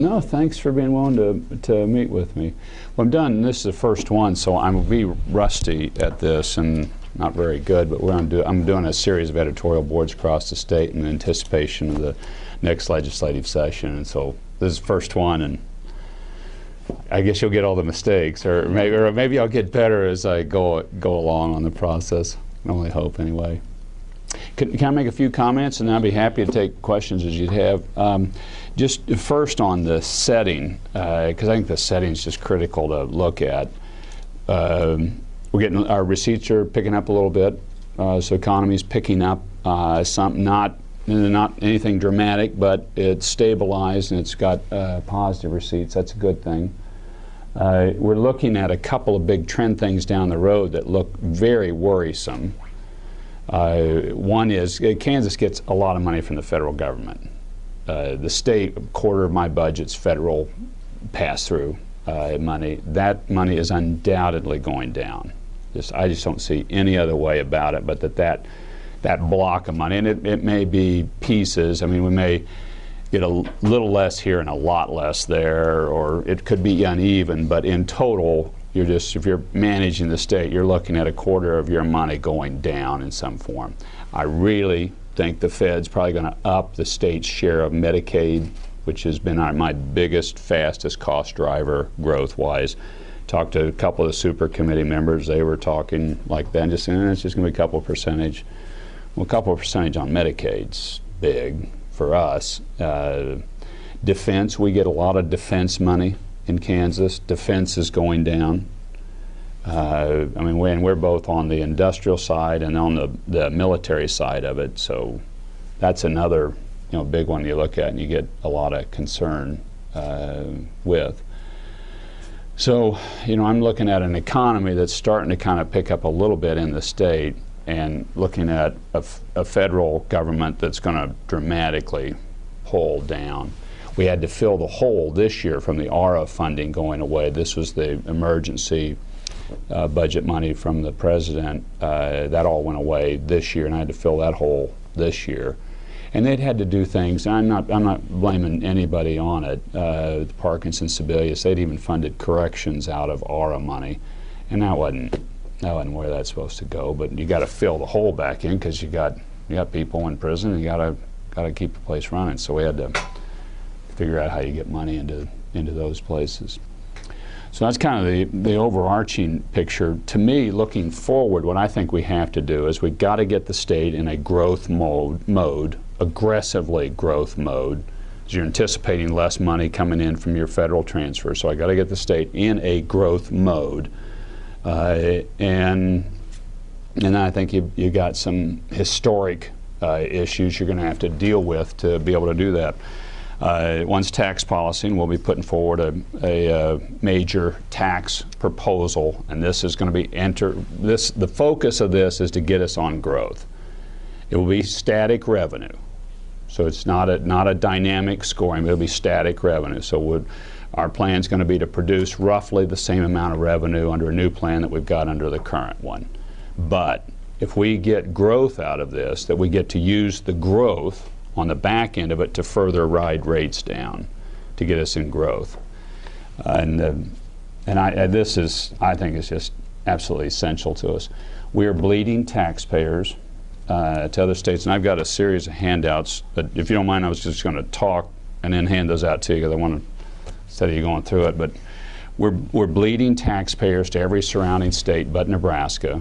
No, thanks for being willing to meet with me. Well, I'm done. This is the first one, so I'm going to be rusty at this and not very good, but I'm doing a series of editorial boards across the state in anticipation of the next legislative session. And so this is the first one, and I guess you'll get all the mistakes, or maybe I'll get better as I go along on the process. I can only hope anyway. Can I make a few comments, and I'll be happy to take questions as you'd have. Just first on the setting, because I think the setting is just critical to look at. We're getting, our receipts are picking up a little bit, so economy's picking up. Some not anything dramatic, but it's stabilized and it's got positive receipts. That's a good thing. We're looking at a couple of big trend things down the road that look very worrisome. One is Kansas gets a lot of money from the federal government. The state, a quarter of my budget's federal pass-through money. That money is undoubtedly going down. I just don't see any other way about it but that block of money, and it may be pieces. I mean, we may get a little less here and a lot less there, or it could be uneven, but in total, if you're managing the state, you're looking at a quarter of your money going down in some form. I really think the Fed's probably going to up the state's share of Medicaid, which has been my biggest, fastest cost driver growth-wise. Talked to a couple of the super committee members. They were talking like that, and just saying it's just going to be a couple of percentage. Well, a couple of percentage on Medicaid's big for us. Defense, we get a lot of defense money in Kansas. Defense is going down. I mean, we're both on the industrial side and on the military side of it, so that's another big one you look at and you get a lot of concern with. So, I'm looking at an economy that's starting to kind of pick up a little bit in the state, and looking at a federal government that's going to dramatically pull down. We had to fill the hole this year from the ARA funding going away. This was the emergency budget money from the president. That all went away this year, and I had to fill that hole this year. And they'd had to do things, and I'm not blaming anybody on it. The Parkinson's, Sebelius, they'd even funded corrections out of ARA money, and that wasn't where that's supposed to go. But you got to fill the hole back in because you got people in prison, and you got to keep the place running. So we had to figure out how you get money into those places. So that's kind of the overarching picture. To me, looking forward, what I think we have to do is we got to get the state in a growth mode, aggressively growth mode. As you're anticipating less money coming in from your federal transfer, so I got to get the state in a growth mode, and I think you got some historic issues you're going to have to deal with to be able to do that. One's tax policy, and we'll be putting forward a major tax proposal, and this is going to be the focus of this is to get us on growth. It will be static revenue, so it's not a dynamic scoring. It'll be static revenue. So our plan is going to be to produce roughly the same amount of revenue under a new plan that we've got under the current one. But if we get growth out of this, that we get to use the growth on the back end of it to further ride rates down to get us in growth. This is, I think, is just absolutely essential to us. We are bleeding taxpayers to other states, and I've got a series of handouts, but if you don't mind, I was just going to talk and then hand those out to you because I want to, instead of you going through it, but we're bleeding taxpayers to every surrounding state but Nebraska.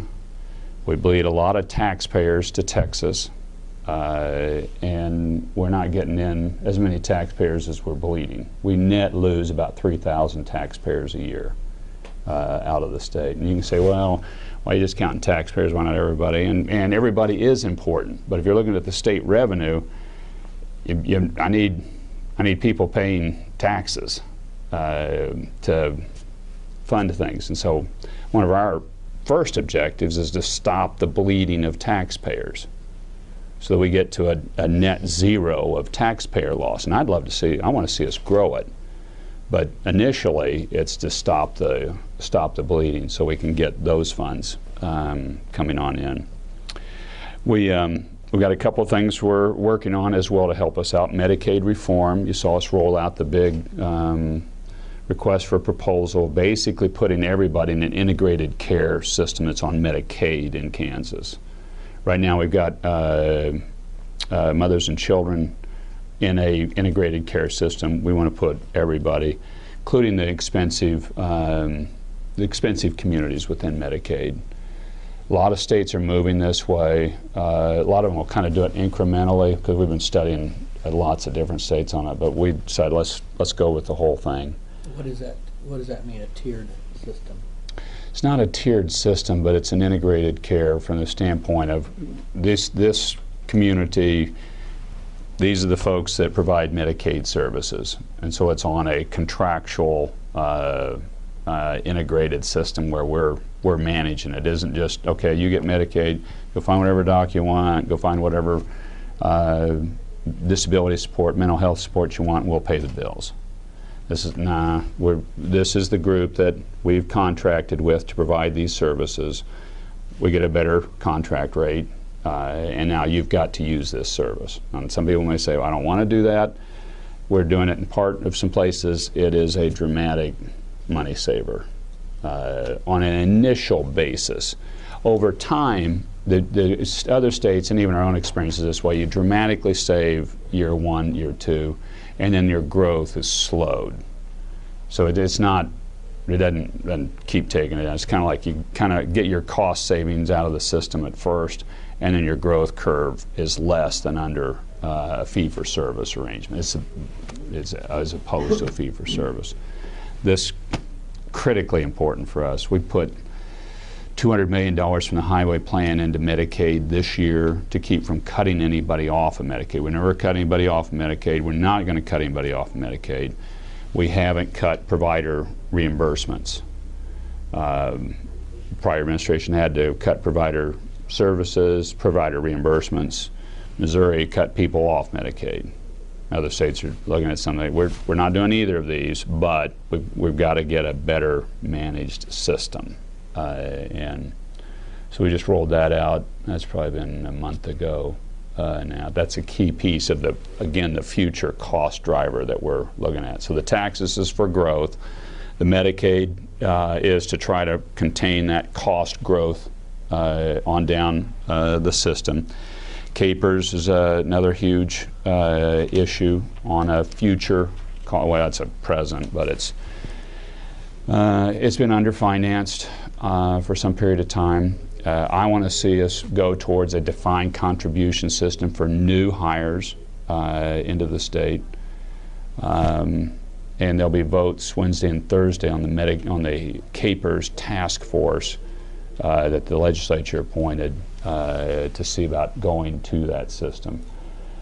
We bleed a lot of taxpayers to Texas. And we're not getting in as many taxpayers as we're bleeding. We net lose about 3,000 taxpayers a year out of the state. And you can say, well, why are you just counting taxpayers? Why not everybody? And everybody is important. But if you're looking at the state revenue, I need people paying taxes to fund things. And so one of our first objectives is to stop the bleeding of taxpayers, so that we get to a net zero of taxpayer loss. And I want to see us grow it. But initially, it's to stop the bleeding so we can get those funds coming on in. we've got a couple of things we're working on as well to help us out. Medicaid reform. You saw us roll out the big request for proposal, basically putting everybody in an integrated care system that's on Medicaid in Kansas. Right now we've got mothers and children in a integrated care system. We want to put everybody, including the expensive communities within Medicaid. A lot of states are moving this way. A lot of them will kind of do it incrementally because we've been studying lots of different states on it, but we decided let's go with the whole thing. What does that mean, a tiered system? It's not a tiered system, but it's an integrated care from the standpoint of this community. These are the folks that provide Medicaid services, and so it's on a contractual integrated system where we're managing it. It isn't just, okay, you get Medicaid, go find whatever doc you want, go find whatever disability support, mental health support you want, and we'll pay the bills. This is this is the group that we've contracted with to provide these services. We get a better contract rate, and now you've got to use this service. And some people may say, well, I don't want to do that. We're doing it in part of some places. It is a dramatic money saver on an initial basis. Over time, the other states and even our own experiences this way, you dramatically save year 1, year 2, and then your growth is slowed. So it doesn't keep taking it. It's kind of like you kind of get your cost savings out of the system at first, and then your growth curve is less than under a fee-for-service arrangement. It's as opposed to a fee-for-service. This critically important for us. We put $200 million from the highway plan into Medicaid this year to keep from cutting anybody off of Medicaid. We never cut anybody off of Medicaid. We're not going to cut anybody off of Medicaid. We haven't cut provider reimbursements. Prior administration had to cut provider services, provider reimbursements. Missouri cut people off Medicaid. Other states are looking at something. We're not doing either of these, but we've got to get a better managed system. And so we just rolled that out. That's probably been a month ago now. That's a key piece of the future cost driver that we're looking at. So the taxes is for growth. The Medicaid is to try to contain that cost growth on down the system. Capers is another huge issue on a future, well, that's a present, but it's been underfinanced for some period of time. I want to see us go towards a defined contribution system for new hires into the state. And there'll be votes Wednesday and Thursday on the Capers task force that the legislature appointed to see about going to that system.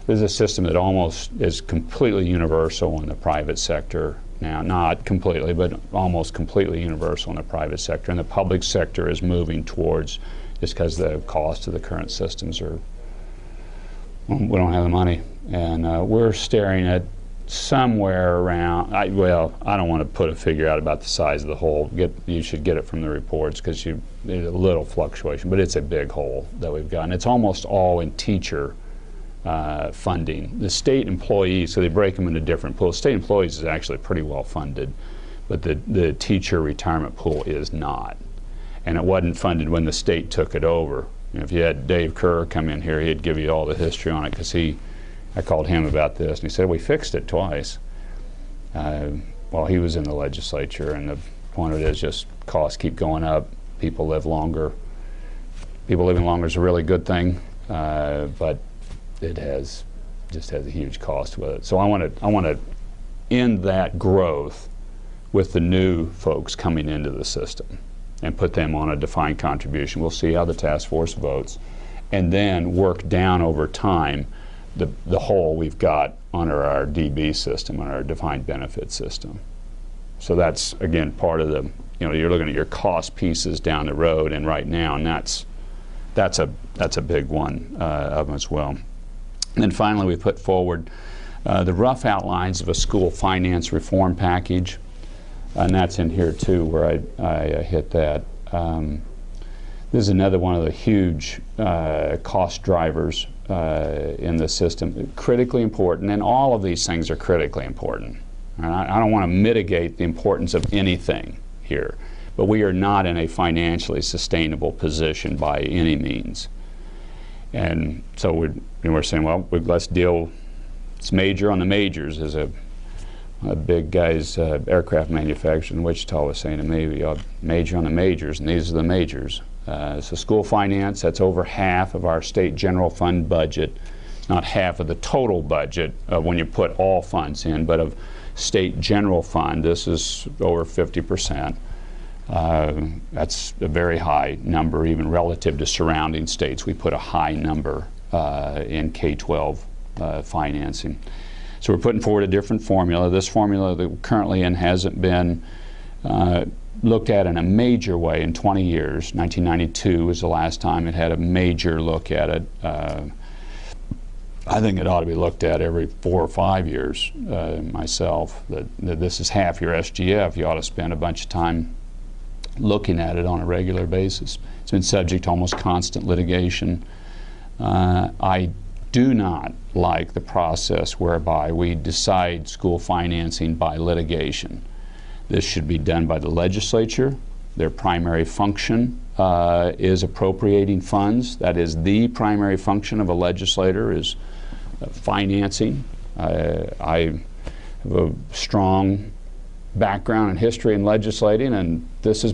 This is a system that almost is completely universal in the private sector now. Not completely, but almost completely universal in the private sector. And the public sector is moving towards, just because the cost of the current systems are, we don't have the money. And we're staring at somewhere around, I don't want to put a figure out about the size of the hole. You should get it from the reports, because there's a little fluctuation, but it's a big hole that we've got. And it's almost all in teacher funding. The state employees, so they break them into different pools. State employees is actually pretty well funded, but the teacher retirement pool is not. And it wasn't funded when the state took it over. You know, if you had Dave Kerr come in here, he'd give you all the history on it, because I called him about this, and he said, we fixed it twice while he was in the legislature, and the point of it is just costs keep going up. People live longer. People living longer is a really good thing, but it just has a huge cost with it. So I want to end that growth with the new folks coming into the system and put them on a defined contribution. We'll see how the task force votes, and then work down over time the hole we've got under our DB system, on our defined benefit system. So that's, again, part of the, you're looking at your cost pieces down the road, and right now, and that's a big one of them as well. And then finally, we put forward the rough outlines of a school finance reform package, and that's in here too, where I hit that. This is another one of the huge cost drivers in the system. Critically important, and all of these things are critically important. And I don't want to mitigate the importance of anything here, but we are not in a financially sustainable position by any means. And so we're saying, well, let's deal. It's major on the majors, as a big guy's aircraft manufacturer in Wichita was saying to me, we ought major on the majors, and these are the majors. So school finance, that's over half of our state general fund budget. It's not half of the total budget when you put all funds in, but of state general fund, this is over 50%. That's a very high number, even relative to surrounding states. We put a high number in K-12 financing. So we're putting forward a different formula. This formula that we're currently in hasn't been looked at in a major way in 20 years. 1992 was the last time it had a major look at it. I think it ought to be looked at every 4 or 5 years myself. That this is half your SGF. You ought to spend a bunch of time looking at it on a regular basis. It's been subject to almost constant litigation. I do not like the process whereby we decide school financing by litigation. This should be done by the legislature. Their primary function is appropriating funds. That is the primary function of a legislator, is financing. I have a strong background in history and legislating, and this is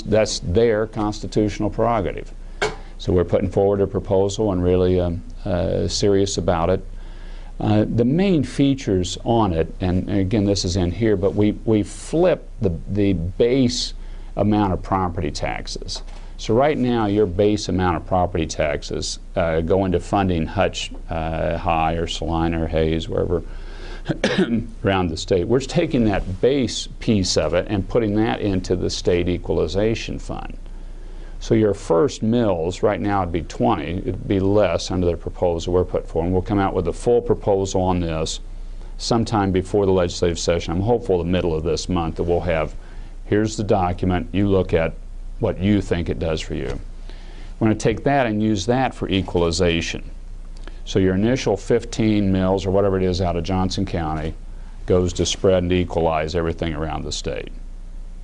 that's their constitutional prerogative. So we're putting forward a proposal and really serious about it. The main features on it, and again this is in here, but we flip the base amount of property taxes. So right now your base amount of property taxes go into funding Hutch High or Salina or Hayes, wherever around the state. We're taking that base piece of it and putting that into the state equalization fund. So your first mills, right now it'd be 20, it'd be less under the proposal we're putting forward. We'll come out with a full proposal on this sometime before the legislative session. I'm hopeful the middle of this month that we'll have, here's the document, you look at what you think it does for you. We're going to take that and use that for equalization. So your initial 15 mills or whatever it is out of Johnson County goes to spread and equalize everything around the state.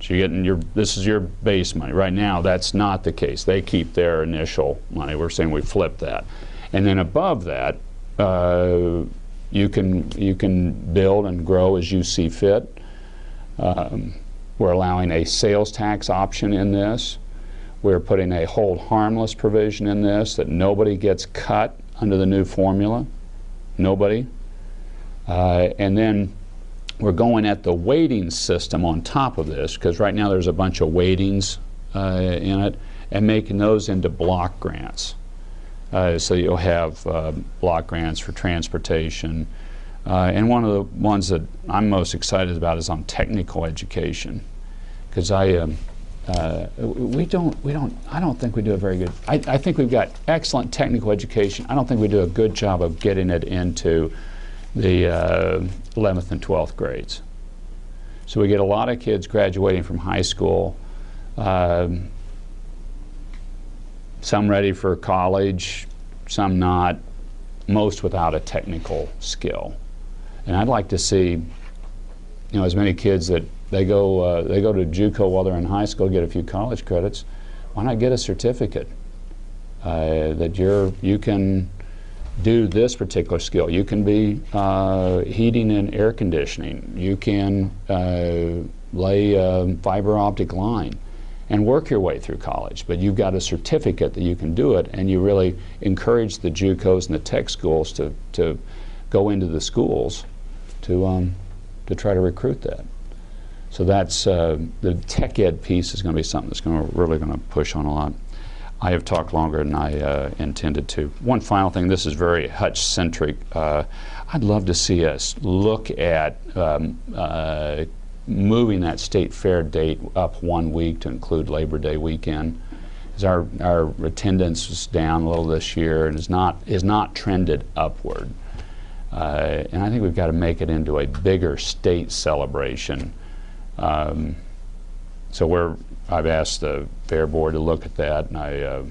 So you're getting this is your base money. Right now that's not the case. They keep their initial money. We're saying we flip that. And then above that, you can build and grow as you see fit. We're allowing a sales tax option in this. We're putting a hold harmless provision in this, that nobody gets cut under the new formula. Nobody. And then we're going at the weighting system on top of this, because right now there's a bunch of weightings in it, and making those into block grants. So you'll have block grants for transportation. And one of the ones that I'm most excited about is on technical education, because I don't think we do a very good, I think we've got excellent technical education. I don't think we do a good job of getting it into the 11th and 12th grades. So we get a lot of kids graduating from high school, some ready for college, some not, most without a technical skill. And I'd like to see, as many kids that they go to JUCO while they're in high school, get a few college credits. Why not get a certificate that you can do this particular skill? You can be heating and air conditioning. You can lay a fiber optic line and work your way through college. But you've got a certificate that you can do it, and you really encourage the JUCOs and the tech schools to go into the schools to try to recruit that. So that's the tech ed piece is going to be something that's really going to push on a lot. I have talked longer than I intended to. One final thing, this is very Hutch-centric. I'd love to see us look at moving that state fair date up 1 week to include Labor Day weekend. Because our attendance was down a little this year and is not trended upward. And I think we've got to make it into a bigger state celebration. So I've asked the Fair Board to look at that, and I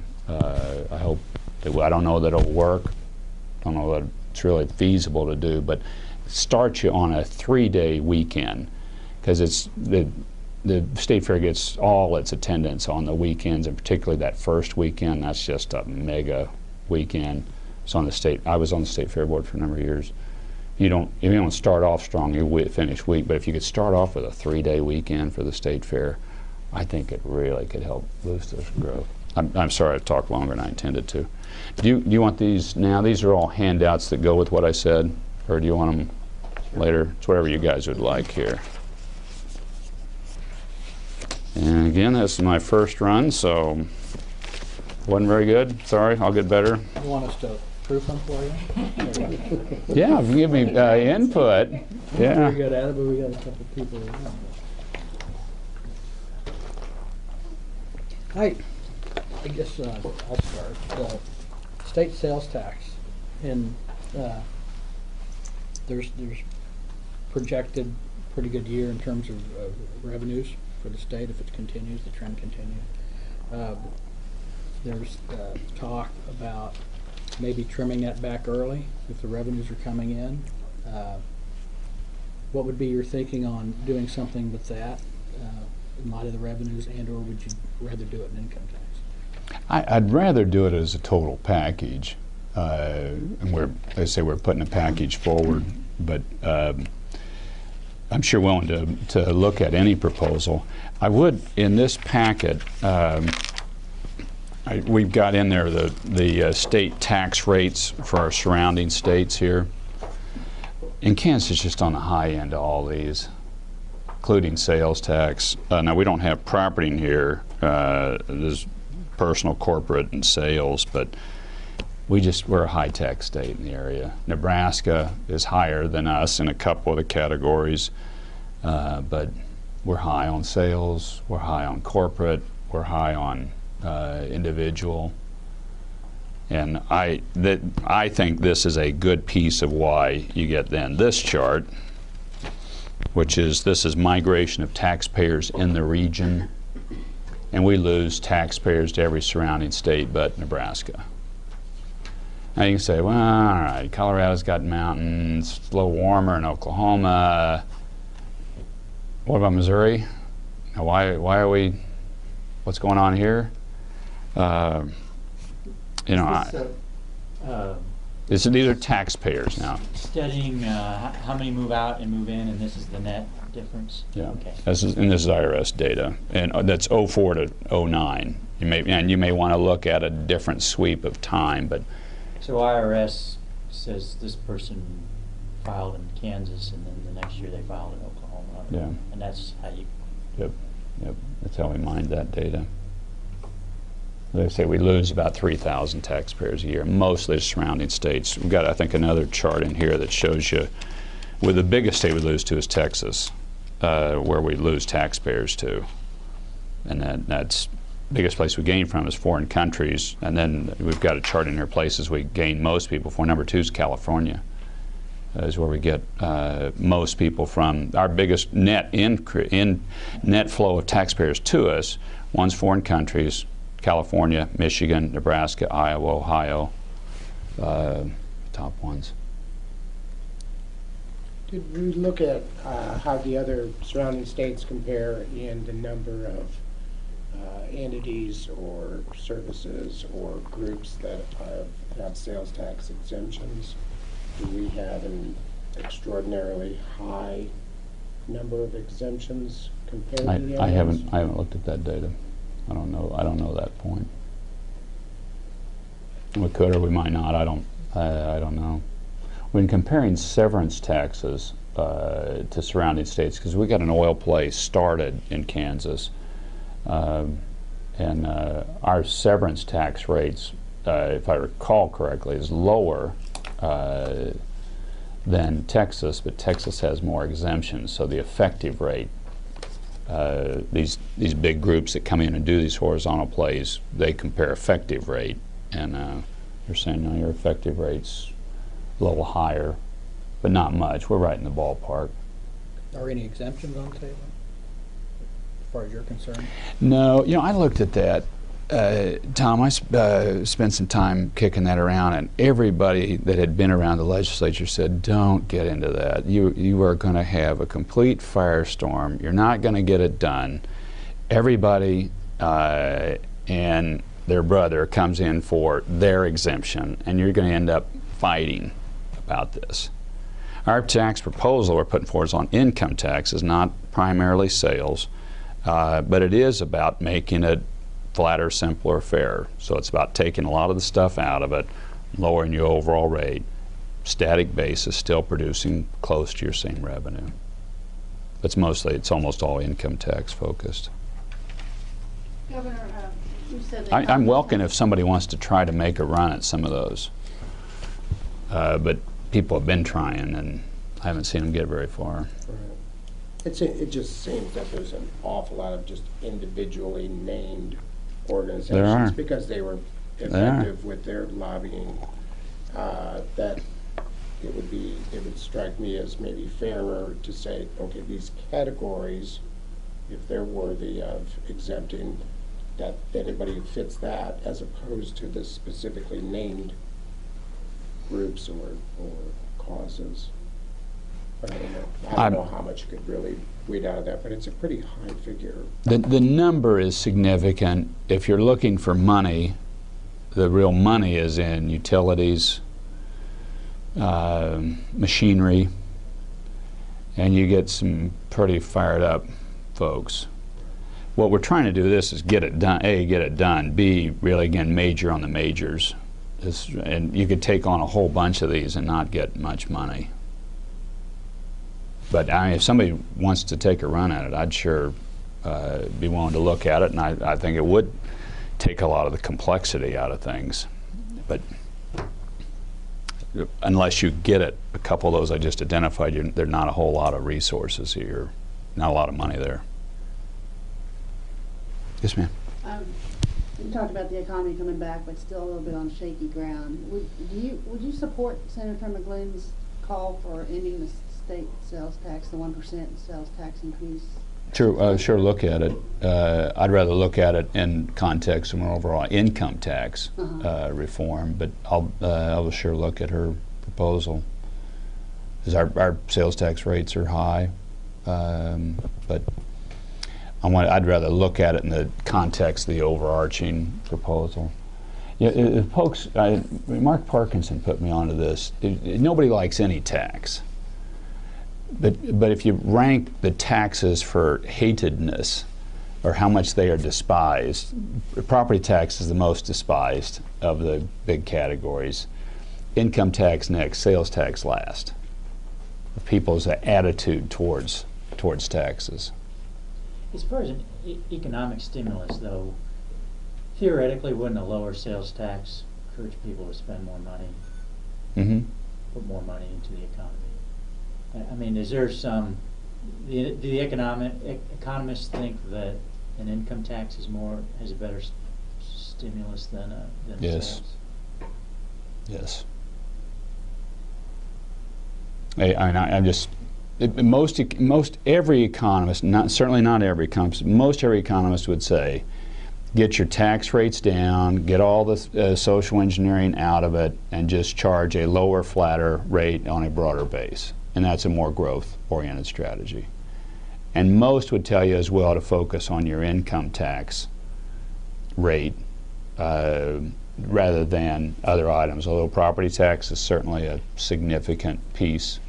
hope that, I don't know that it'll work, don't know that it's really feasible to do, but start you on a 3-day weekend, because it's the state fair gets all its attendance on the weekends, and particularly that first weekend. That's just a mega weekend. I was on the state fair board for a number of years. If you don't start off strong, you finish weak. But if you could start off with a 3-day weekend for the state fair, I think it really could help boost this growth. I'm sorry I talked longer than I intended to. Do you want these now? These are all handouts that go with what I said, or do you want them later? It's whatever you guys would like here. And again, this is my first run, so wasn't very good. Sorry, I'll get better. You want us to proof them for you? Yeah, if you give me input. Yeah. Very good at it, but we got a couple people around. I guess I'll start. State sales tax, and there's projected pretty good year in terms of revenues for the state if it continues, the trend continues. There's talk about maybe trimming that back early if the revenues are coming in. What would be your thinking on doing something with that in light of the revenues, and or would you rather do it in income tax? I'd rather do it as a total package, and they say we're putting a package forward, but I'm sure willing to look at any proposal. I would, in this packet, we've got in there the state tax rates for our surrounding states here. And Kansas is just on the high end of all these, including sales tax. Now we don't have property in here. There's personal, corporate, and sales, but we're a high-tax state in the area. Nebraska is higher than us in a couple of the categories, but we're high on sales, we're high on corporate, we're high on individual. And I think this is a good piece of why you get then this chart, which is this is migration of taxpayers in the region, and we lose taxpayers to every surrounding state but Nebraska. Now you can say, well, all right, Colorado's got mountains, it's a little warmer in Oklahoma. What about Missouri? Now why are we, what's going on here? You know, these are taxpayers now. Studying how many move out and move in, and this is the net difference? Yeah. Okay. This is IRS data, and that's 04 to 09. You may want to look at a different sweep of time, but so IRS says this person filed in Kansas, and then the next year they filed in Oklahoma. Yeah. And that's how you. Yep. That's how we mined that data. They say we lose about 3,000 taxpayers a year, mostly the surrounding states. We've got, I think, another chart in here that shows you where the biggest state we lose to is Texas, where we lose taxpayers to. And that's the biggest place we gain from is foreign countries. And then we've got a chart in here places we gain most people from. Number 2 is California, is where we get most people from. Our biggest net net flow of taxpayers to us, one's foreign countries, California, Michigan, Nebraska, Iowa, Ohio, top ones. Did we look at how the other surrounding states compare in the number of entities or services or groups that have sales tax exemptions? Do we have an extraordinarily high number of exemptions compared to the others? I haven't looked at that data. I don't know that point. We could or we might not. I don't know. When comparing severance taxes to surrounding states, because we got an oil play started in Kansas, and our severance tax rates, if I recall correctly, is lower than Texas, but Texas has more exemptions, so the effective rate. These big groups that come in and do these horizontal plays, they compare effective rate, and they're saying, no, your effective rate's a little higher, but not much. We're right in the ballpark. Are any exemptions on the table, as far as you're concerned? No, I looked at that. Tom, I spent some time kicking that around, and everybody that had been around the legislature said, don't get into that. You are going to have a complete firestorm. You're not going to get it done. Everybody and their brother comes in for their exemption, and you're going to end up fighting about this. Our tax proposal we're putting forward is on income taxes, not primarily sales, but it is about making it flatter, simpler, fairer. So it's about taking a lot of the stuff out of it, lowering your overall rate, static basis, still producing close to your same revenue. It's almost all income tax focused. Governor, you said that I'm welcome if somebody wants to try to make a run at some of those. But people have been trying, and I haven't seen them get very far. Right. It just seems that there's an awful lot of just individually named organizations There are. because they were effective with their lobbying. That it would strike me as maybe fairer to say, okay, these categories, if they're worthy of exempting, that anybody who fits that, as opposed to the specifically named groups or causes. I don't know how much you could really weed out of that, but it's a pretty high figure. The number is significant. If you're looking for money, the real money is in utilities, machinery, and you get some pretty fired up folks. What we're trying to do is get it done. A, get it done. B, really again major on the majors. And you could take on a whole bunch of these and not get much money. But I mean, if somebody wants to take a run at it, I'd sure be willing to look at it, and I think it would take a lot of the complexity out of things. But unless you get it, a couple of those I just identified, there's not a whole lot of resources here, not a lot of money there. Yes, ma'am. You talked about the economy coming back, but still a little bit on shaky ground. Would you support Senator McGlynn's call for ending the state sales tax, the 1% sales tax increase? Sure look at it. I'd rather look at it in context of an overall income tax reform, but I'll sure look at her proposal. Because our sales tax rates are high, but I'd rather look at it in the context of the overarching proposal. Yeah, folks, Mark Parkinson put me onto this. Nobody likes any tax. But if you rank the taxes for hatedness or how much they are despised, property tax is the most despised of the big categories. Income tax next, sales tax last. People's attitude towards taxes. As far as an economic stimulus, though, theoretically, wouldn't a lower sales tax encourage people to spend more money, put more money into the economy? I mean, is there some? Do the economists think that an income tax has a better stimulus than Yes. sales? Yes. I'm just. Most every economist, certainly not every economist, most every economist would say, get your tax rates down, get all the social engineering out of it, and just charge a lower, flatter rate on a broader base. And that's a more growth-oriented strategy. And most would tell you as well to focus on your income tax rate rather than other items, although property tax is certainly a significant piece.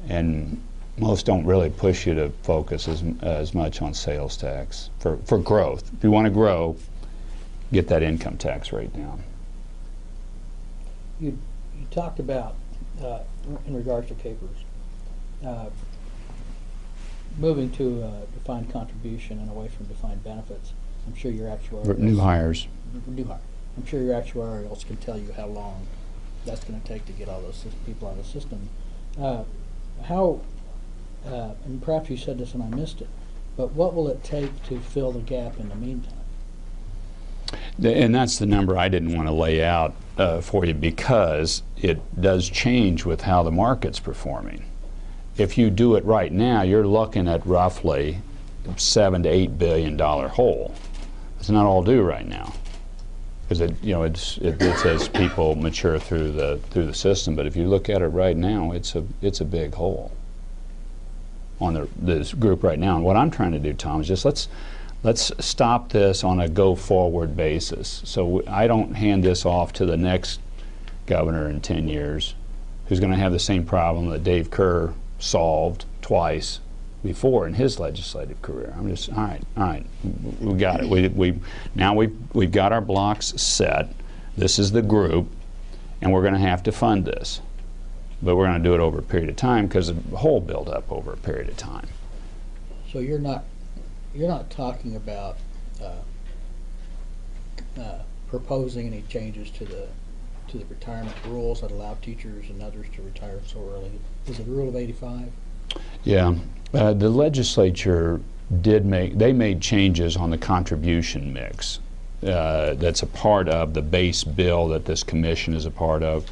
And most don't really push you to focus as much on sales tax for growth. If you want to grow, get that income tax rate down. You talked about, in regards to capers, moving to defined contribution and away from defined benefits. I'm sure your actuarials... New hires. New hire. I'm sure your actuarials can tell you how long that's going to take to get all those people out of the system. And perhaps you said this and I missed it, but what will it take to fill the gap in the meantime? And that's the number I didn't want to lay out for you because it does change with how the market's performing. If you do it right now, you're looking at roughly $7 to $8 billion hole. It's not all due right now, because it's as people mature through the system. But if you look at it right now, it's a big hole on this group right now. And what I'm trying to do, Tom, is just let's stop this on a go forward basis. So I don't hand this off to the next governor in 10 years, who's going to have the same problem that Dave Kerr solved twice before in his legislative career. I'm just, all right, we got it. We've got our blocks set. This is the group, and we're going to have to fund this. But we're going to do it over a period of time, because the whole build up over a period of time. So you're not talking about proposing any changes to the retirement rules that allow teachers and others to retire so early. Is it a rule of 85? Yeah, the legislature made changes on the contribution mix. That's a part of the base bill that this commission is a part of,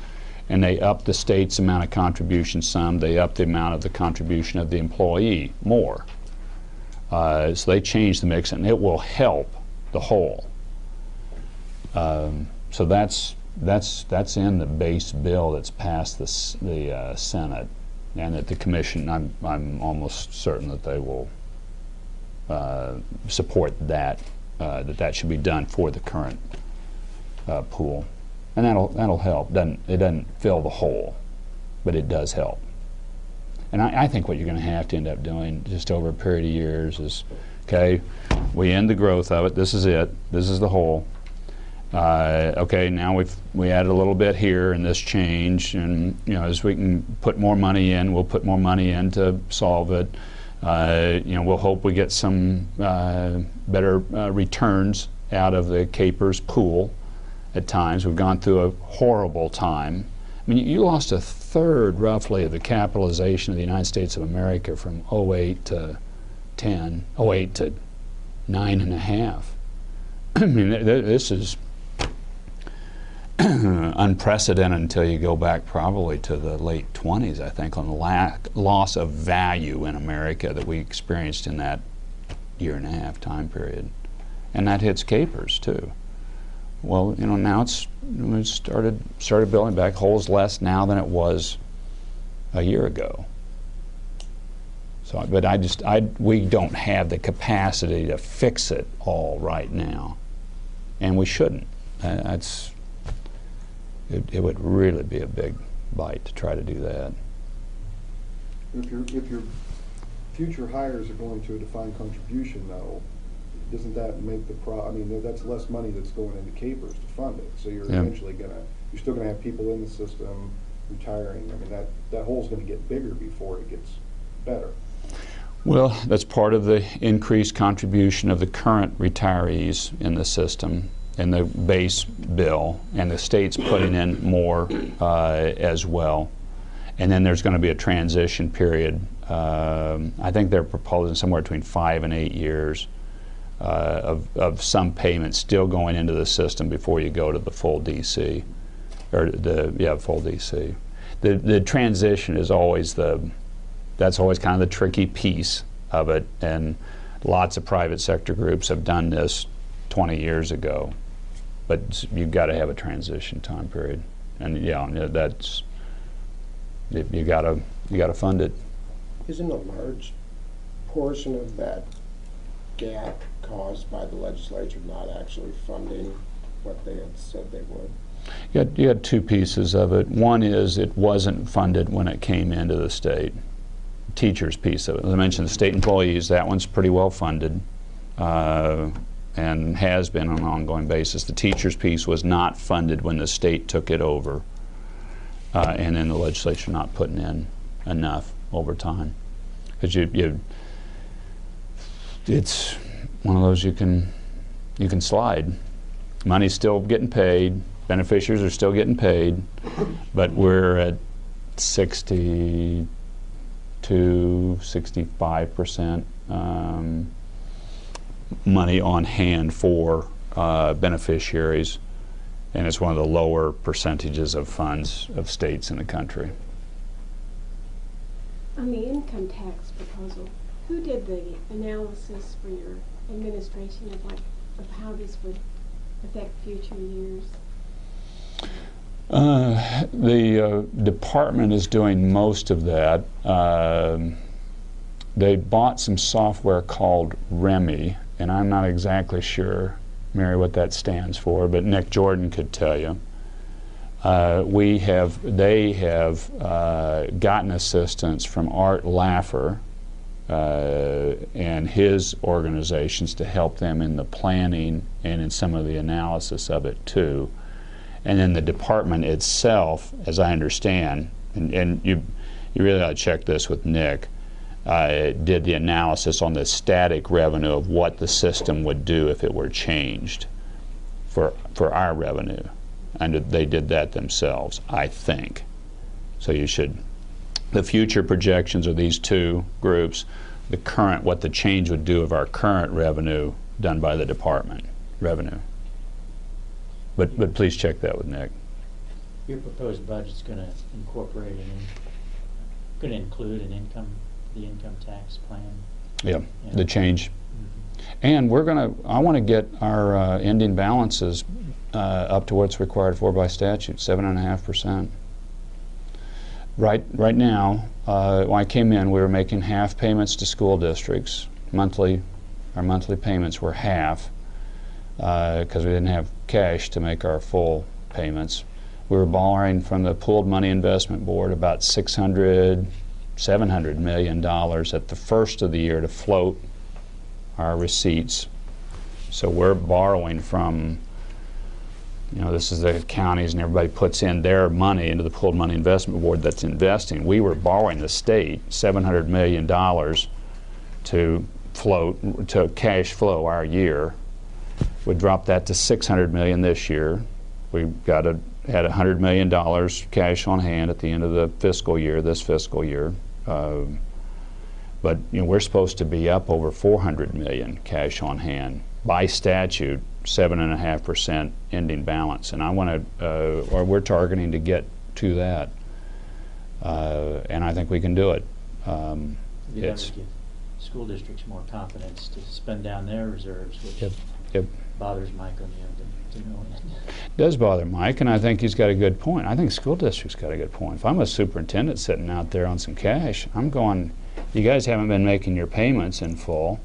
and they upped the state's amount of contribution some. They upped the amount of the contribution of the employee more. So they changed the mix, and it will help the whole. So that's in the base bill that's passed the Senate, and at the commission, I'm almost certain that they will support that that should be done for the current pool, and that'll help. It doesn't fill the hole, but it does help. And I think what you're going to have to end up doing just over a period of years is, okay, we end the growth of it. This is it. This is the hole. Okay, now we added a little bit here in this change, and as we can put more money in, we'll put more money in to solve it. We'll hope we get some better returns out of the CAPERS pool at times. We've gone through a horrible time. I mean, you lost a third, roughly, of the capitalization of the United States of America from 08 to 10, 08 to 9.5. I mean, this is unprecedented until you go back probably to the late 20s, I think, on the loss of value in America that we experienced in that 1.5-year time period. And that hits CAPERS, too. Well, now we started building back. Holes less now than it was a year ago. So, but we don't have the capacity to fix it all right now, and we shouldn't. It would really be a big bite to try to do that. If your future hires are going to a defined contribution, though, doesn't that make that's less money that's going into CAPERS to fund it. So you're eventually you're still gonna have people in the system retiring. I mean, that hole's gonna get bigger before it gets better. Well, that's part of the increased contribution of the current retirees in the system, in the base bill, and the state's putting in more as well. And then there's going to be a transition period. I think they're proposing somewhere between 5 and 8 years of some payments still going into the system before you go to the full DC, or full DC. The transition is always that's always kind of the tricky piece of it, and lots of private sector groups have done this 20 years ago, but you've got to have a transition time period, and that's you got to fund it. Isn't a large portion of that gap caused by the legislature not actually funding what they had said they would? You had two pieces of it. One is it wasn't funded when it came into the state. Teachers piece of it. As I mentioned, the state employees, that one's pretty well funded and has been on an ongoing basis. The teachers piece was not funded when the state took it over, and then the legislature not putting in enough over time. Because it's one of those you can slide. Money's still getting paid, beneficiaries are still getting paid, but we're at 65% money on hand for beneficiaries, and it's one of the lower percentages of funds of states in the country. On the income tax proposal, who did the analysis for your administration of of how this would affect future years? The department is doing most of that. They bought some software called REMI, and I'm not exactly sure, Mary, what that stands for, but Nick Jordan could tell you. They have gotten assistance from Art Laffer and his organizations to help them in the planning and in some of the analysis of it too. And then the department itself, as I understand, and you really ought to check this with Nick, did the analysis on the static revenue of what the system would do if it were changed for our revenue. And they did that themselves, I think. So you should, the future projections of these two groups, the current, what the change would do of our current revenue done by the department revenue. But please check that with Nick. Your proposed budget's going to incorporate going to include the income tax plan. Yeah, the change. And I want to get our ending balances up to what's required for by statute, 7.5%. Right now, when I came in, we were making half payments to school districts. Our monthly payments were half because we didn't have cash to make our full payments. We were borrowing from the Pooled Money Investment Board about $700 million at the first of the year to float our receipts. So we're borrowing from, this is the counties, and everybody puts in their money into the Pooled Money Investment Board that's investing. We were borrowing the state $700 million to cash flow our year. We dropped that to $600 million this year. We had $100 million cash on hand at the end of the fiscal year, this fiscal year. But we're supposed to be up over $400 million cash on hand by statute, 7.5% ending balance, and or we're targeting to get to that, and I think we can do it. That would give school districts more confidence to spend down their reserves, which bothers Mike on the end to know it. Does bother Mike, and I think he's got a good point. I think school district's got a good point. If I'm a superintendent sitting out there on some cash, I'm going, you guys haven't been making your payments in full,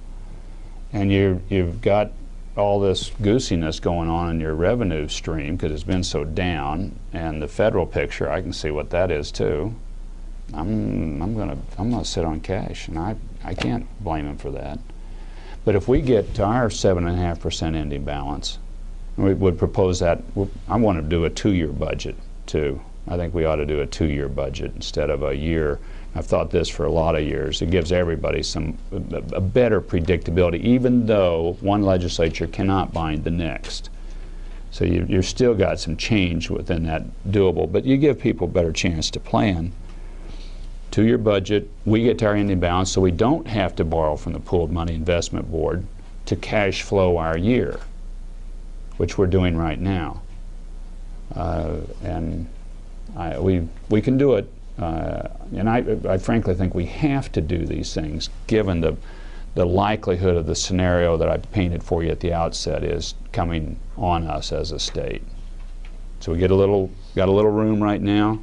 and you've got all this goosiness going on in your revenue stream because it's been so down, and the federal picture, I can see what that is too. I'm gonna sit on cash, and I can't blame him for that. But if we get to our 7.5% ending balance, we would propose that. I want to do a 2-year budget too. I think we ought to do a 2-year budget instead of a year. I've thought this for a lot of years. It gives everybody a better predictability, even though one legislature cannot bind the next. So you've still got some change within that doable, but you give people a better chance to plan. 2-year budget, we get to our ending balance, so we don't have to borrow from the Pooled Money Investment Board to cash flow our year, which we're doing right now. And we can do it. And I frankly think we have to do these things given the likelihood of the scenario that I painted for you at the outset is coming on us as a state. So we got a little room right now,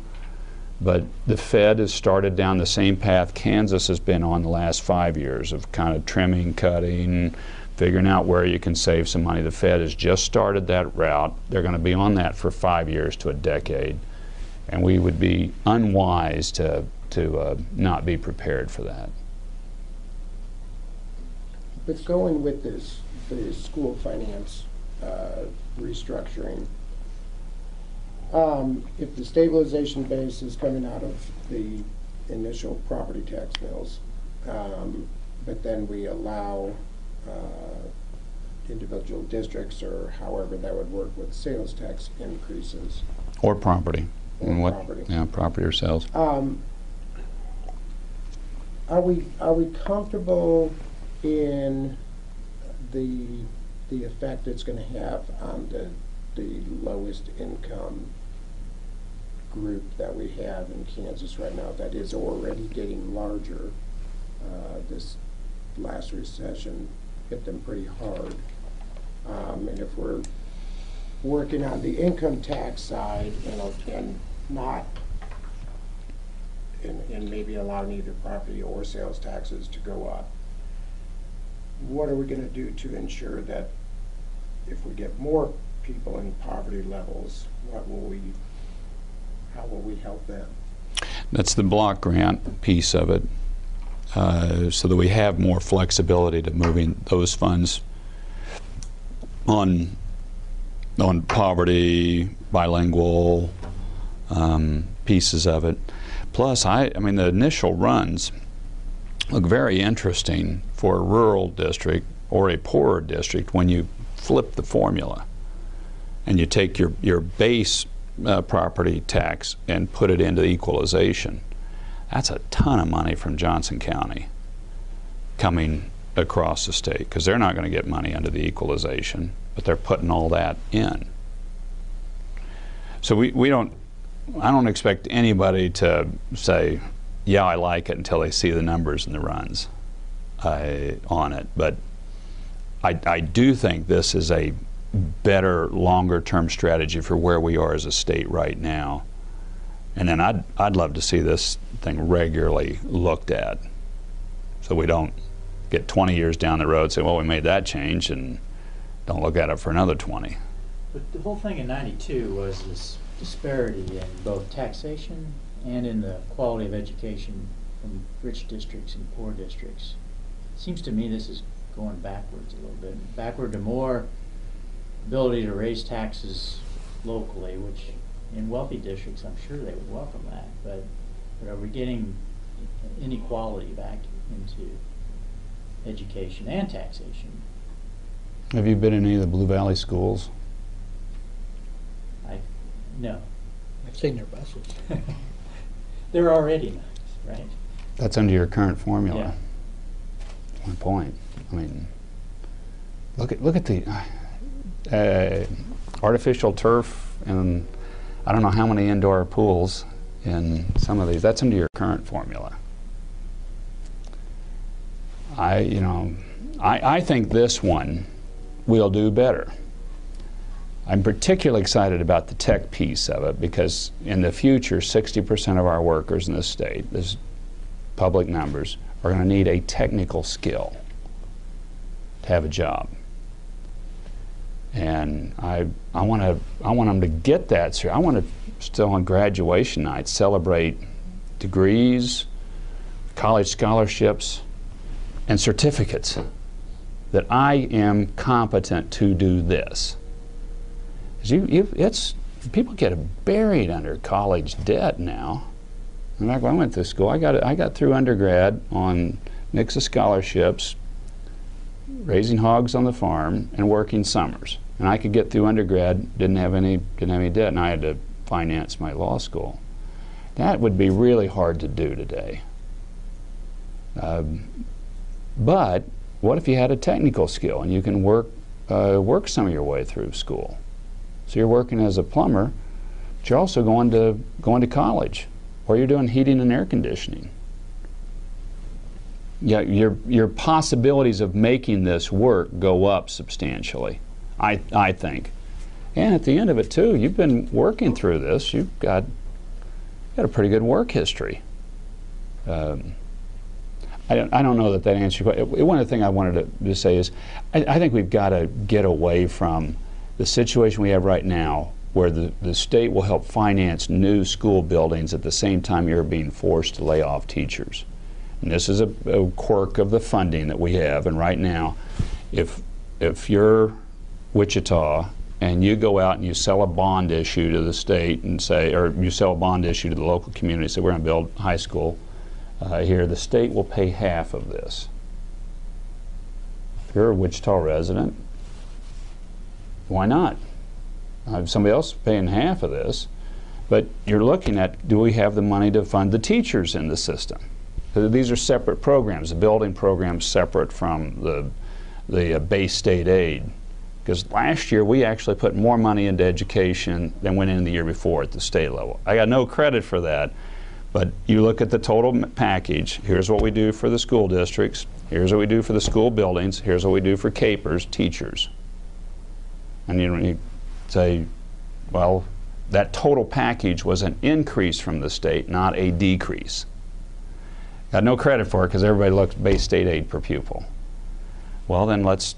but the Fed has started down the same path Kansas has been on the last 5 years of kind of trimming, cutting, figuring out where you can save some money. The Fed has just started that route. They're going to be on that for 5 years to a decade. And we would be unwise to not be prepared for that. But going with the school finance restructuring, if the stabilization base is coming out of the initial property tax mills, but then we allow individual districts, or however that would work with sales tax increases. Or property. Property. Yeah, property or sales. Are we comfortable in the effect it's going to have on the lowest income group that we have in Kansas right now that is already getting larger? This last recession hit them pretty hard. And if we're working on the income tax side, and not, and maybe allowing either property or sales taxes to go up, what are we going to do to ensure that if we get more people in poverty levels, how will we help them? That's the block grant piece of it, so that we have more flexibility to moving those funds on poverty, bilingual pieces of it. Plus, I mean, the initial runs look very interesting for a rural district or a poorer district when you flip the formula and you take your base property tax and put it into equalization. That's a ton of money from Johnson County coming across the state, because they're not going to get money under the equalization, but they're putting all that in. So I don't expect anybody to say, yeah, I like it, until they see the numbers and the runs on it. But I do think this is a better, longer-term strategy for where we are as a state right now. And then I'd love to see this thing regularly looked at, so we don't get 20 years down the road and say, well, we made that change, and don't look at it for another 20. But the whole thing in '92 was this disparity in both taxation and in the quality of education from rich districts and poor districts. It seems to me this is going backwards a little bit, backward to more ability to raise taxes locally, which in wealthy districts I'm sure they would welcome that, but are we getting inequality back into education and taxation? Have you been in any of the Blue Valley schools? No. I've seen their buses. They're already nice, right? That's under your current formula. Yeah. My point. I mean, look at the artificial turf, and I don't know how many indoor pools in some of these. That's under your current formula. I think this one will do better. I'm particularly excited about the tech piece of it, because in the future 60% of our workers in this state, this public numbers, are going to need a technical skill to have a job. And I want them to get that. So I want to still on graduation night celebrate degrees, college scholarships, and certificates that I am competent to do this. People get buried under college debt now. In fact, when I went to school, I got through undergrad on mix of scholarships, raising hogs on the farm, and working summers. And I could get through undergrad, didn't have any debt, and I had to finance my law school. That would be really hard to do today. But what if you had a technical skill and you can work some of your way through school? So you're working as a plumber, but you're also going to college, or you're doing heating and air conditioning. Yeah, your possibilities of making this work go up substantially, I think. And at the end of it too, you've been working through this. You've got a pretty good work history. I don't know that answers your question. One of the things I wanted to say is, I think we've got to get away from the situation we have right now, where the state will help finance new school buildings at the same time you're being forced to lay off teachers. And this is a quirk of the funding that we have. And right now, if you're Wichita and you go out and you sell a bond issue to the state and say, or you sell a bond issue to the local community, say we're going to build a high school here, the state will pay half of this. If you're a Wichita resident, why not? Somebody else is paying half of this, but you're looking at, do we have the money to fund the teachers in the system? These are separate programs. The building program's separate from the base state aid. Because last year we actually put more money into education than went in the year before at the state level. I got no credit for that, but you look at the total package. Here's what we do for the school districts. Here's what we do for the school buildings. Here's what we do for CAPERS, teachers. And you say, well, that total package was an increase from the state, not a decrease. Got no credit for it because everybody looks base state aid per pupil. Well, then let's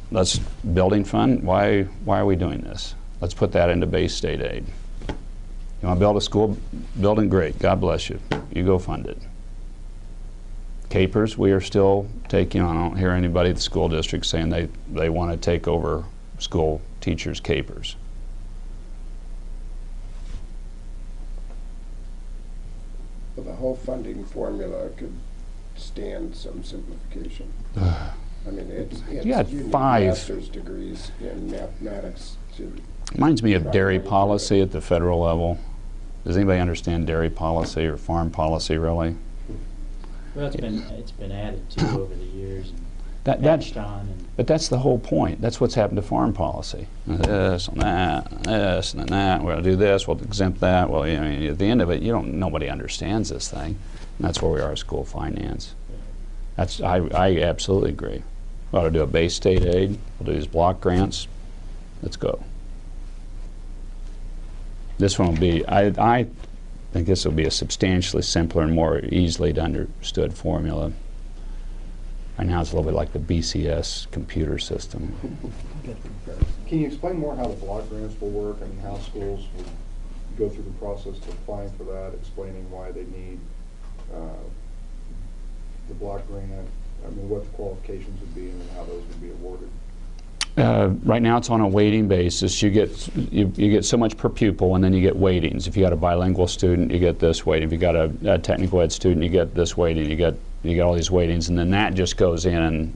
building fund. Why are we doing this? Let's put that into base state aid. You want to build a school building? Great. God bless you. You go fund it. Capers, we are still taking on. I don't hear anybody at the school district saying they want to take over school teachers' capers. Well, the whole funding formula could stand some simplification. I mean, You had need 5 master's degrees in mathematics to. Reminds me of dairy policy at the federal level. Does anybody understand dairy policy or farm policy really? Well, it's been added to over the years and That's patched on. And But that's the whole point. That's what's happened to farm policy. This and that, and this and that. We'll do this. We'll exempt that. Well, I mean, at the end of it, nobody understands this thing. And that's where we are at school finance. I absolutely agree. We ought to do a base state aid. We'll do these block grants. Let's go. This one will be. I think this will be a substantially simpler and more easily understood formula. Right now it's a little bit like the BCS computer system. Can you explain more how the block grants will work and how schools will go through the process of applying for that, explaining why they need the block grant? I mean, what the qualifications would be and how those would be awarded? Right now it's on a weighting basis. You get so much per pupil, and then you get weightings. If you got a bilingual student, you get this weighting. If you got a technical ed student, you get this weighting. You get all these weightings, and then that just goes in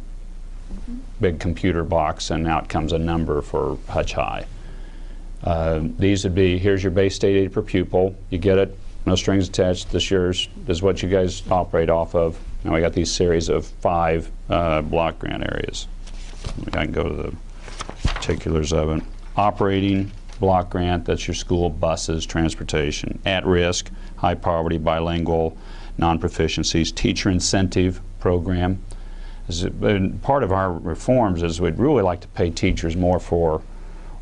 big computer box, and out comes a number for Hutch High. These would be, here's your base state aid per pupil. You get it, no strings attached. This yours. This is what you guys operate off of. Now we got these series of 5 block grant areas. I can go to the particulars of it. Operating block grant, that's your school buses, transportation. At risk, high poverty, bilingual, non-proficiencies. Teacher incentive program. Part of our reforms is we'd really like to pay teachers more for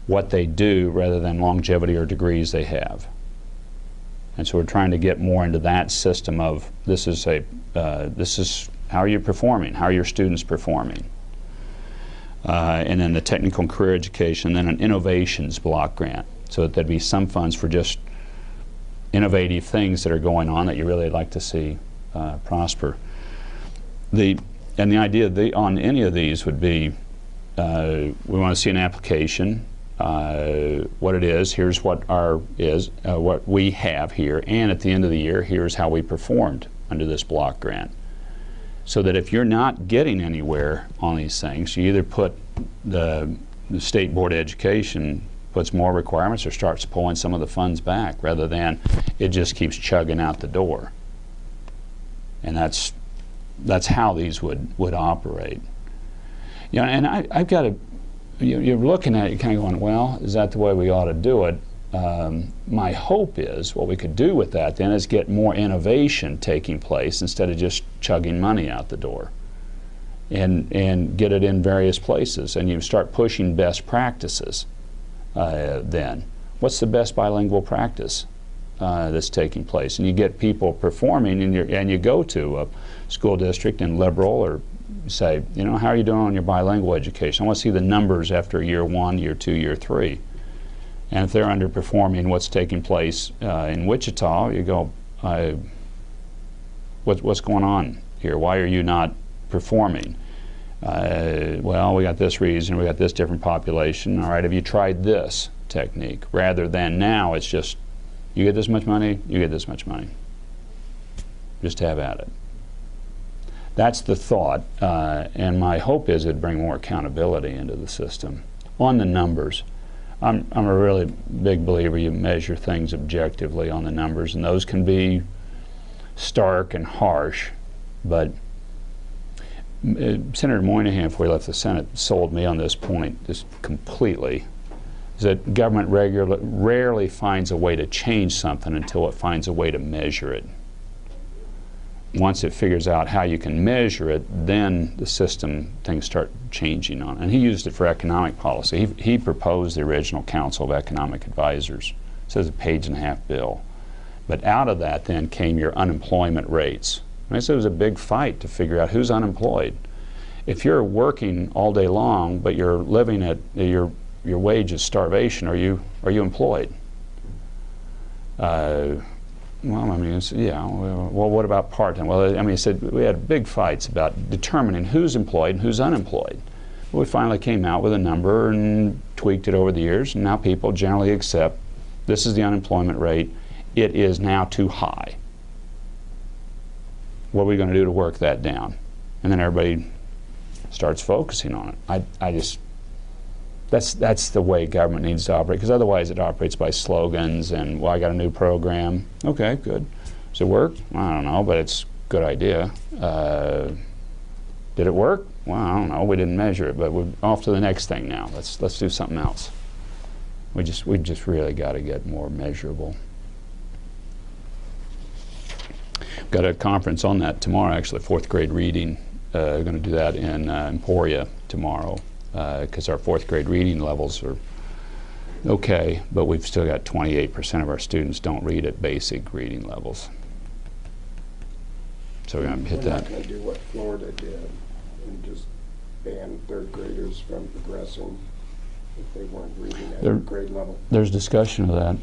what they do rather than longevity or degrees they have. And so we're trying to get more into that system of this is how you're performing, how are your students performing. And then the technical and career education, then an innovations block grant. So that there'd be some funds for just innovative things that are going on that you really like to see prosper. And the idea on any of these would be we want to see an application, what it is, here's what what we have here, and at the end of the year, here's how we performed under this block grant. So that if you're not getting anywhere on these things, you either put the State Board of Education puts more requirements or starts pulling some of the funds back rather than it just keeps chugging out the door. And that's how these would operate. You know, and I've got to, you're looking at it kind of going, well, is that the way we ought to do it? My hope is what we could do with that then is get more innovation taking place instead of just chugging money out the door, and get it in various places, and you start pushing best practices. Then what's the best bilingual practice that's taking place, and you get people performing, and you go to a school district in liberal or say, you know, how are you doing on your bilingual education? I want to see the numbers after year 1, year 2, year 3. And if they're underperforming what's taking place in Wichita, you go, what's going on here? Why are you not performing? Well, we got this reason, we got this different population. All right, have you tried this technique? Rather than now, it's just, you get this much money, you get this much money. Just have at it. That's the thought, and my hope is it'd bring more accountability into the system on the numbers. I'm a really big believer you measure things objectively on the numbers, and those can be stark and harsh, but Senator Moynihan, before he left the Senate, sold me on this point just completely, is that government rarely finds a way to change something until it finds a way to measure it. once it figures out how you can measure it, then the system, things start changing on it. And he used it for economic policy. He proposed the original Council of Economic Advisors. It says a page-and-a-half bill. But out of that then came your unemployment rates. And so it was a big fight to figure out who's unemployed. If you're working all day long, but you're living at your wage is starvation, are you employed? Well, I mean, well, what about part-time? Well, I mean, he said we had big fights about determining who's employed and who's unemployed. Well, we finally came out with a number and tweaked it over the years, and now people generally accept this is the unemployment rate. It is now too high. What are we going to do to work that down? And then everybody starts focusing on it. I just, that's the way government needs to operate, because otherwise it operates by slogans and, well, I got a new program. Okay, good. Does it work? I don't know, but it's a good idea. Did it work? Well, I don't know. We didn't measure it, but we're off to the next thing now. Let's do something else. We just really got to get more measurable. Got a conference on that tomorrow, actually, 4th grade reading. We're going to do that in Emporia tomorrow, because our 4th grade reading levels are okay, but we've still got 28% of our students don't read at basic reading levels. So we're going to hit that. We're not going to do what Florida did and just ban 3rd graders from progressing if they weren't reading at grade level. There's discussion of that.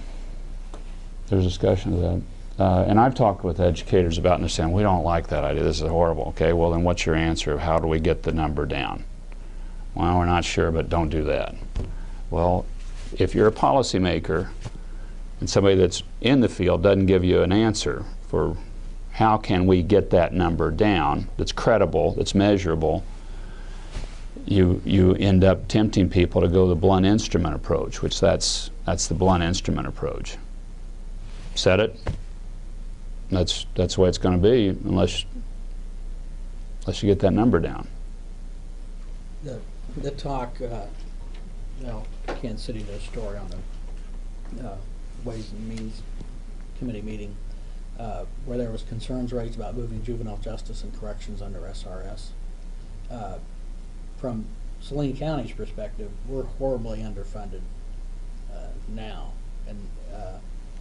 There's discussion of that. And I've talked with educators about it, and they're saying, we don't like that idea, this is horrible. Okay, well then what's your answer? How do we get the number down? Well, we're not sure, but don't do that. Well, if you're a policymaker and somebody that's in the field doesn't give you an answer for how can we get that number down that's credible, that's measurable, you end up tempting people to go the blunt instrument approach, which that's the blunt instrument approach. Set it. That's the way it's going to be unless you get that number down. The talk, well, Kansas City did a story on the Ways and Means Committee meeting where there was concerns raised about moving juvenile justice and corrections under SRS. From Saline County's perspective, we're horribly underfunded now, and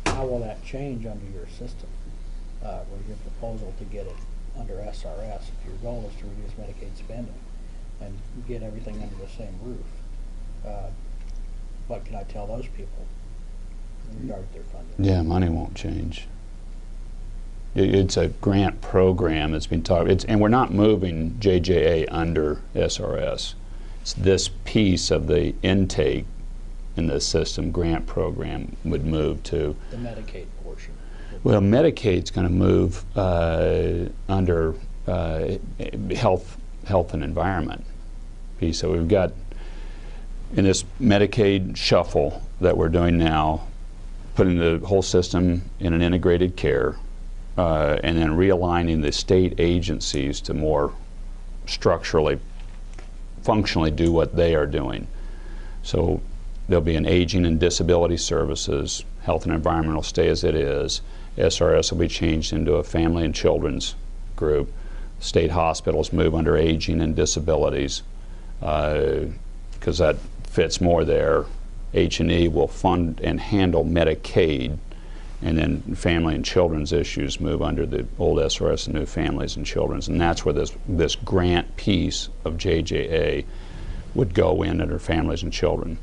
how will that change under your system? With your proposal to get it under SRS, if your goal is to reduce Medicaid spending and get everything under the same roof, what can I tell those people in regard to their funding? Yeah, money won't change. It's a grant program that's been talked, and we're not moving JJA under SRS. It's this piece of the intake in the system grant program would move to the Medicaid portion. Well, Medicaid's going to move under health and environment piece. So we've got in this Medicaid shuffle that we're doing now, putting the whole system in an integrated care, and then realigning the state agencies to more structurally, functionally do what they are doing. So there'll be an aging and disability services, health and environment will stay as it is. SRS will be changed into a family and children's group. State hospitals move under aging and disabilities because that fits more there. H&E will fund and handle Medicaid, and then family and children's issues move under the old SRS and new families and children's, and that's where this grant piece of JJA would go in under families and children.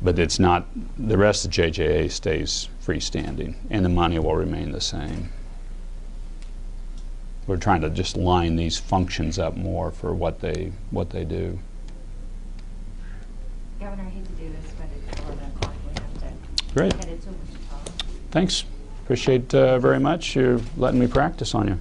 But it's not, the rest of JJA stays freestanding, and the money will remain the same. We're trying to just line these functions up more for what they do. Governor, I hate to do this, but it's 11 o'clock. We have to Great. head to Wichita. Thanks. Appreciate very much you letting me practice on you.